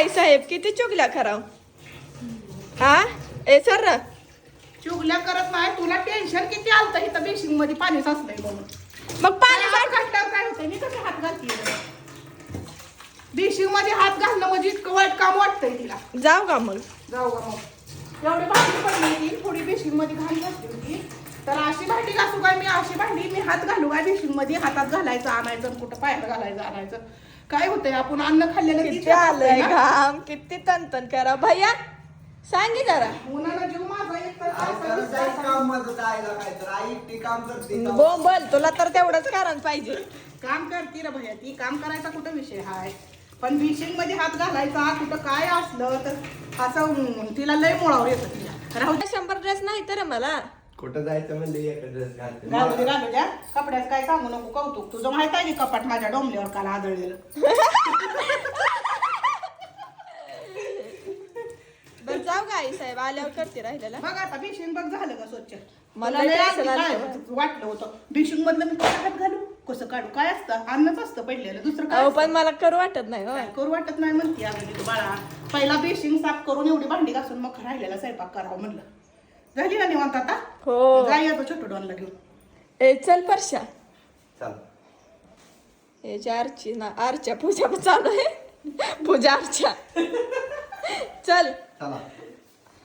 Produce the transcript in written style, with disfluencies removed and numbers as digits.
आई साहेब किती चुकल्या खराव हा ए सर चुगल्या करत नाही. तुला टेन्शन किती आलतं इथं बेसिंग मध्ये पाणी साचलंय म्हणून. मग पाणी हात घातल्यावर काय होतंय? मी कसे हात घालते बेसिंग मध्ये हात घालणं म्हणजे इतकं वाईट काम वाटतंय तिला. जाऊ का मग जाऊ का मग एवढी भांडी पडली होती थोडी बेसिंग मध्ये घाण घातली होती. तर अशी भांडी घासू काय मी? अशी भांडी मी हात घालू काय बेसिंग मध्ये? हातात घालायचं आणायचं आणि कुठं पायात घालायचं आणायचं. काय होतंय आपण अन्न खाल्लेलं किती आलंय घाम किती तनतन करा भैया सांगी जरा उन्हानं जीव माझा एक तर बोंबल तुला तर तेवढंच कारण पाहिजे. काम करते रे भैया ती. काम करायचा कुठं विषय हाय? पण बेसिंग मध्ये हात घालायचा कुठं काय असलं तर असं तिला लय मुळावर येतं तिला. राहू दे. 100 ड्रेस नाही तर मला कुठं जायचं म्हणजे एक ड्रेस घालते. घालू द्या. कपड्यात काय सांगू नको कौतुक. तुझं माहित आहे की कपाट माझ्या डोंबल्यावर काल आदळलेलं. बरं जाऊ का आई साहेब आल्यावर करते राहिलेला. बघ आता बेसिंग बघ झालं का स्वच्छ? मला मला लय लय आधी असं काय वाटलं. वाटलं होतं बेसिंग मधलं मी कसं हात घालू कसं काढू? काय असतं? अन्नच असतं पडलेलं दुसरं काय अहो असतं? पण मला करू वाटत नाही हो. काय करू वाटत नाही म्हणते अगं तू बाळा. पहिला बेसिंग साफ करून एवढी भांडी घासून मग राहिलेला स्वयंपाक करावं म्हणलं. झाली ना निवांत आता? हो जाई आता छोटू डॉनला घेऊन. ए चल परशा चल याची आरची ना आरच्या पूजा चालू आहे पूजा अर्चा चल चला